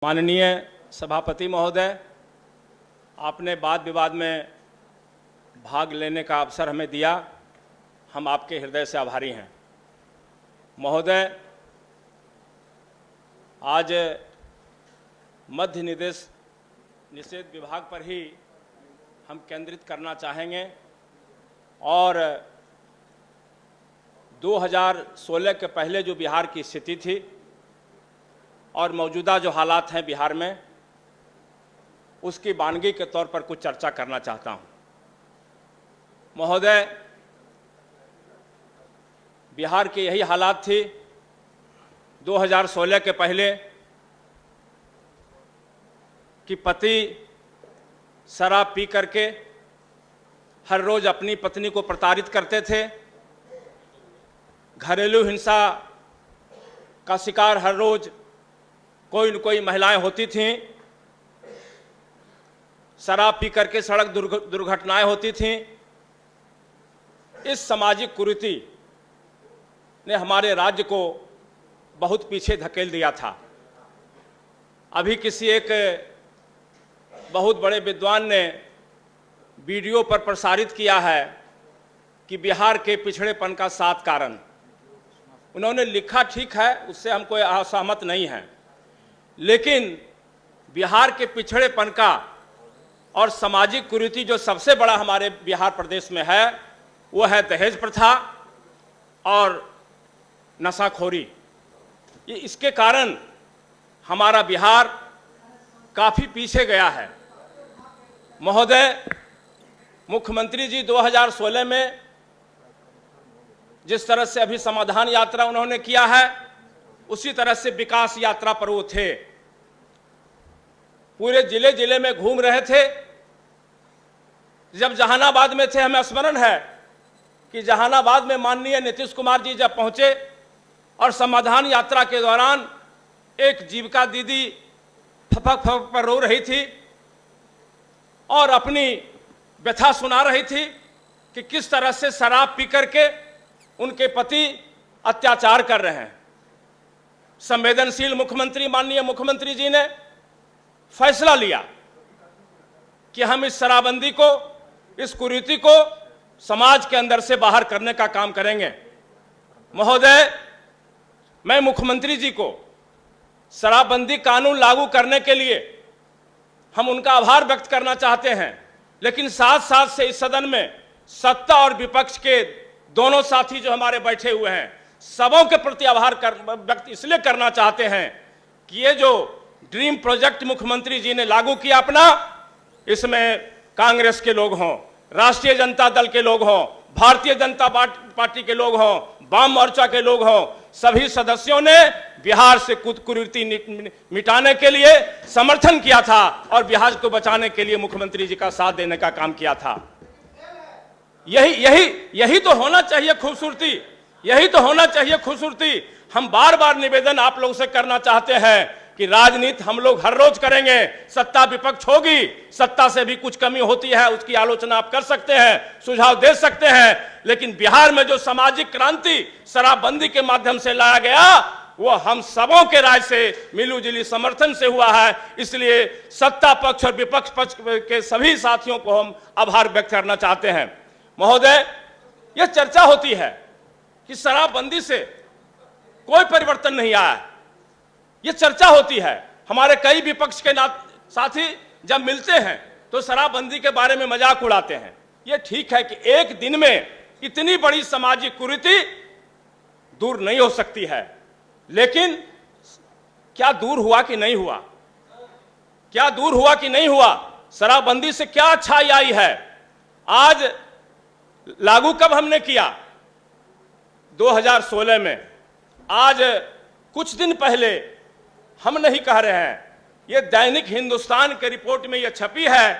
माननीय सभापति महोदय, आपने वाद विवाद में भाग लेने का अवसर हमें दिया, हम आपके हृदय से आभारी हैं। महोदय, आज मद्य निषेध विभाग पर ही हम केंद्रित करना चाहेंगे और 2016 के पहले जो बिहार की स्थिति थी और मौजूदा जो हालात हैं बिहार में, उसकी वानगी के तौर पर कुछ चर्चा करना चाहता हूं। महोदय, बिहार की यही हालात थी 2016 के पहले कि पति शराब पी करके हर रोज अपनी पत्नी को प्रताड़ित करते थे, घरेलू हिंसा का शिकार हर रोज कोई न कोई महिलाएं होती थीं, शराब पी करके सड़क दुर्घटनाएं होती थीं। इस सामाजिक कुरीति ने हमारे राज्य को बहुत पीछे धकेल दिया था। अभी किसी एक बहुत बड़े विद्वान ने वीडियो पर प्रसारित किया है कि बिहार के पिछड़ेपन का 7 कारण। उन्होंने लिखा ठीक है, उससे हम कोई असहमत नहीं हैं, लेकिन बिहार के पिछड़ेपन का और सामाजिक कुरीति जो सबसे बड़ा हमारे बिहार प्रदेश में है, वो है दहेज प्रथा और नशाखोरी। इसके कारण हमारा बिहार काफ़ी पीछे गया है। महोदय, मुख्यमंत्री जी 2016 में जिस तरह से अभी समाधान यात्रा उन्होंने किया है, उसी तरह से विकास यात्रा पर वो थे। पूरे जिले जिले में घूम रहे थे। जब जहानाबाद में थे, हमें स्मरण है कि जहानाबाद में माननीय नीतीश कुमार जी जब पहुंचे और समाधान यात्रा के दौरान एक जीविका दीदी फपक फपक पर रो रही थी और अपनी व्यथा सुना रही थी कि किस तरह से शराब पी करके उनके पति अत्याचार कर रहे हैं। संवेदनशील मुख्यमंत्री माननीय मुख्यमंत्री जी ने फैसला लिया कि हम इस शराबबंदी को, इस कुरीति को समाज के अंदर से बाहर करने का काम करेंगे। महोदय, मैं मुख्यमंत्री जी को शराबबंदी कानून लागू करने के लिए हम उनका आभार व्यक्त करना चाहते हैं, लेकिन साथ साथ से इस सदन में सत्ता और विपक्ष के दोनों साथी जो हमारे बैठे हुए हैं, सबों के प्रति आभार व्यक्त इसलिए करना चाहते हैं कि ये जो ड्रीम प्रोजेक्ट मुख्यमंत्री जी ने लागू किया अपना, इसमें कांग्रेस के लोग हों, राष्ट्रीय जनता दल के लोग हों, भारतीय जनता पार्टी के लोग हों, वाम मोर्चा के लोग हों, सभी सदस्यों ने बिहार से कुरीति मिटाने के लिए समर्थन किया था और बिहार को बचाने के लिए मुख्यमंत्री जी का साथ देने का काम किया था। यही तो होना चाहिए खूबसूरती, यही तो होना चाहिए खूबसूरती। हम बार बार निवेदन आप लोगों से करना चाहते हैं कि राजनीति हम लोग हर रोज करेंगे, सत्ता विपक्ष होगी, सत्ता से भी कुछ कमी होती है, उसकी आलोचना आप कर सकते हैं, सुझाव दे सकते हैं, लेकिन बिहार में जो सामाजिक क्रांति शराबबंदी के माध्यम से लाया गया, वो हम सबों के राय से मिलूजुली समर्थन से हुआ है। इसलिए सत्ता पक्ष और विपक्ष पक्ष के सभी साथियों को हम आभार व्यक्त करना चाहते हैं। महोदय, यह चर्चा होती है कि शराबबंदी से कोई परिवर्तन नहीं आया है, यह चर्चा होती है। हमारे कई विपक्ष के साथी जब मिलते हैं तो शराबबंदी के बारे में मजाक उड़ाते हैं। यह ठीक है कि एक दिन में इतनी बड़ी सामाजिक कुरीति दूर नहीं हो सकती है, लेकिन क्या दूर हुआ कि नहीं हुआ? क्या दूर हुआ कि नहीं हुआ? शराबबंदी से क्या अच्छाई आई है? आज लागू कब हमने किया? 2016 में। आज कुछ दिन पहले, हम नहीं कह रहे हैं, यह दैनिक हिंदुस्तान के रिपोर्ट में यह छपी है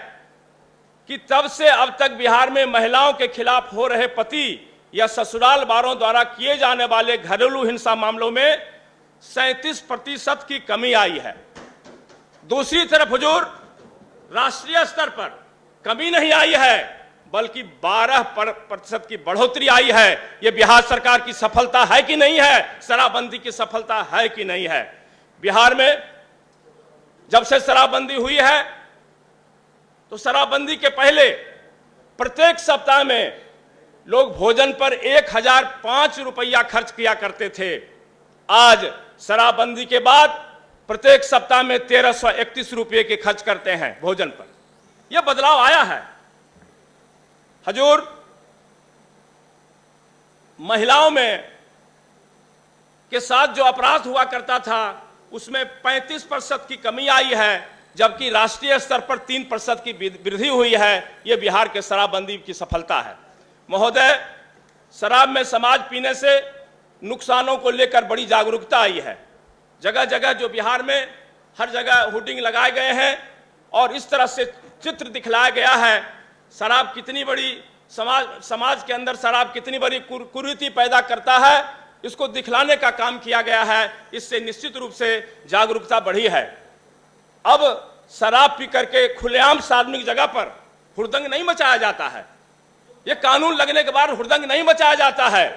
कि तब से अब तक बिहार में महिलाओं के खिलाफ हो रहे पति या ससुराल वालों द्वारा किए जाने वाले घरेलू हिंसा मामलों में 37% की कमी आई है। दूसरी तरफ हुजूर, राष्ट्रीय स्तर पर कमी नहीं आई है, बल्कि 12% की बढ़ोतरी आई है। यह बिहार सरकार की सफलता है कि नहीं है? शराबबंदी की सफलता है कि नहीं है? बिहार में जब से शराबबंदी हुई है तो शराबबंदी के पहले प्रत्येक सप्ताह में लोग भोजन पर 1005 रुपया खर्च किया करते थे। आज शराबबंदी के बाद प्रत्येक सप्ताह में 1331 रुपये के खर्च करते हैं भोजन पर। यह बदलाव आया है। हजूर, महिलाओं में के साथ जो अपराध हुआ करता था उसमें 35% की कमी आई है, जबकि राष्ट्रीय स्तर पर 3% की वृद्धि हुई है। यह बिहार के शराबबंदी की सफलता है। महोदय, शराब में समाज पीने से नुकसानों को लेकर बड़ी जागरूकता आई है। जगह जगह जो बिहार में हर जगह होर्डिंग लगाए गए हैं और इस तरह से चित्र दिखलाया गया है शराब कितनी बड़ी समाज के अंदर शराब कितनी बड़ी कुरीति पैदा करता है, इसको दिखलाने का काम किया गया है। इससे निश्चित रूप से जागरूकता बढ़ी है। अब शराब पी करके खुलेआम सार्वजनिक जगह पर हुड़दंग नहीं मचाया जाता है। ये कानून लगने के बाद हुड़दंग नहीं मचाया जाता है।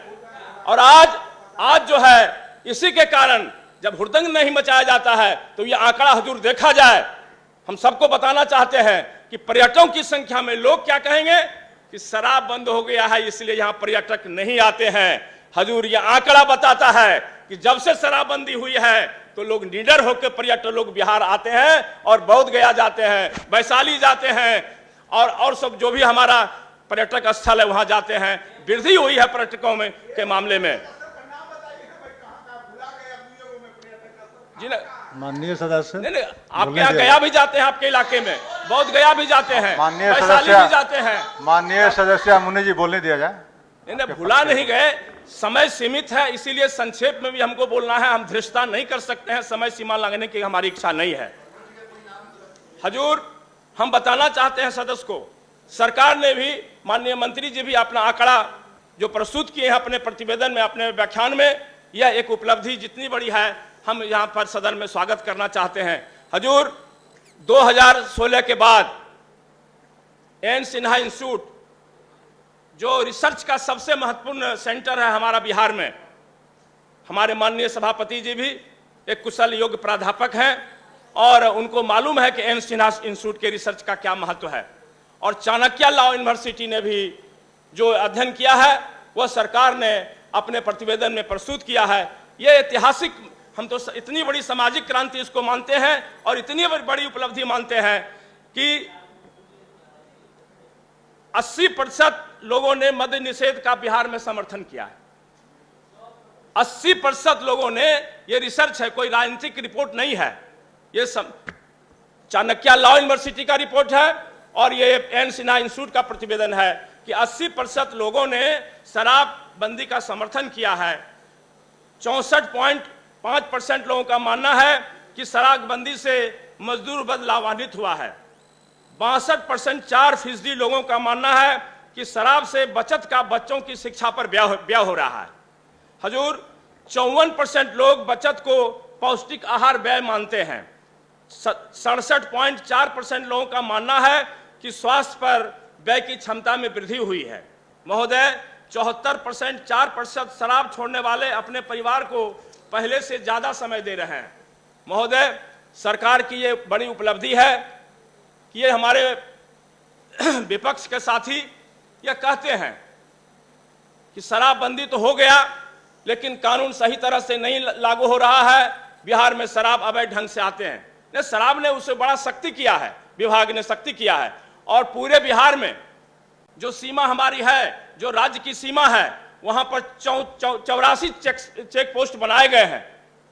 और आज जो है इसी के कारण जब हुड़दंग नहीं मचाया जाता है तो ये आंकड़ा हजूर देखा जाए। हम सबको बताना चाहते हैं कि पर्यटकों की संख्या में लोग क्या कहेंगे कि शराब बंद हो गया है इसलिए यहाँ पर्यटक नहीं आते हैं। हजूर, ये आंकड़ा बताता है कि जब से शराबबंदी हुई है तो लोग निडर होकर पर्यटक लोग बिहार आते हैं और बोध गया जाते हैं, वैशाली जाते हैं और सब जो भी हमारा पर्यटक स्थल है वहां जाते हैं। वृद्धि हुई है पर्यटकों में के मामले में। जी माननीय सदस्य, नहीं, आपके यहाँ गया भी जाते हैं, आपके इलाके में बोध गया भी जाते हैं, माननीय वैशाली सदस्य भी जाते हैं। माननीय सदस्य मुनि जी बोलने दिया जाए। नहीं, भुला नहीं गए। समय सीमित है, इसीलिए संक्षेप में भी हमको बोलना है। हम धृष्टता नहीं कर सकते हैं, समय सीमा लगने की हमारी इच्छा नहीं है। हजूर, हम बताना चाहते हैं सदस्य को, सरकार ने भी, माननीय मंत्री जी भी अपना आंकड़ा जो प्रस्तुत किए हैं अपने प्रतिवेदन में, अपने व्याख्यान में, यह एक उपलब्धि जितनी बड़ी है हम यहाँ पर सदन में स्वागत करना चाहते हैं। हजूर, 2016 के बाद एन सिन्हा इंस्टीट्यूट जो रिसर्च का सबसे महत्वपूर्ण सेंटर है हमारा बिहार में, हमारे माननीय सभापति जी भी एक कुशल योग्य प्राध्यापक हैं और उनको मालूम है कि एन सिन्हा इंस्टीट्यूट के रिसर्च का क्या महत्व है। और चाणक्य लॉ यूनिवर्सिटी ने भी जो अध्ययन किया है वह सरकार ने अपने प्रतिवेदन में प्रस्तुत किया है। यह ऐतिहासिक, हम तो इतनी बड़ी सामाजिक क्रांति इसको मानते हैं और इतनी बड़ी उपलब्धि मानते हैं कि 80% लोगों ने मद्य निषेध का बिहार में समर्थन किया है। 80% लोगों ने, ये रिसर्च है, कोई राजनीतिक रिपोर्ट नहीं है, ये चाणक्य लॉ यूनिवर्सिटी का रिपोर्ट है और ये एन सिन्हा इंस्टीट्यूट का प्रतिवेदन है कि 80% लोगों ने शराबबंदी का समर्थन किया है। 64.5% लोगों का मानना है कि शराबबंदी से मजदूर वर्ग लाभान्वित हुआ है। 62% 4% लोगों का मानना है कि शराब से बचत का बच्चों की शिक्षा पर व्यय हो रहा है। हजूर, 54% लोग बचत को पौष्टिक आहार व्यय मानते हैं। 67.4% लोगों का मानना है कि स्वास्थ्य पर व्यय की क्षमता में वृद्धि हुई है। महोदय, 74% 4% शराब छोड़ने वाले अपने परिवार को पहले से ज्यादा समय दे रहे हैं। महोदय, सरकार की ये बड़ी उपलब्धि है कि ये हमारे विपक्ष के साथी ये कहते हैं कि शराबबंदी तो हो गया लेकिन कानून सही तरह से नहीं लागू हो रहा है, बिहार में शराब अवैध ढंग से आते हैं। ने शराब ने उससे बड़ा सख्ती किया है, विभाग ने सख्ती किया है और पूरे बिहार में जो सीमा हमारी है, जो राज्य की सीमा है, वहां पर 84 चेक पोस्ट बनाए गए हैं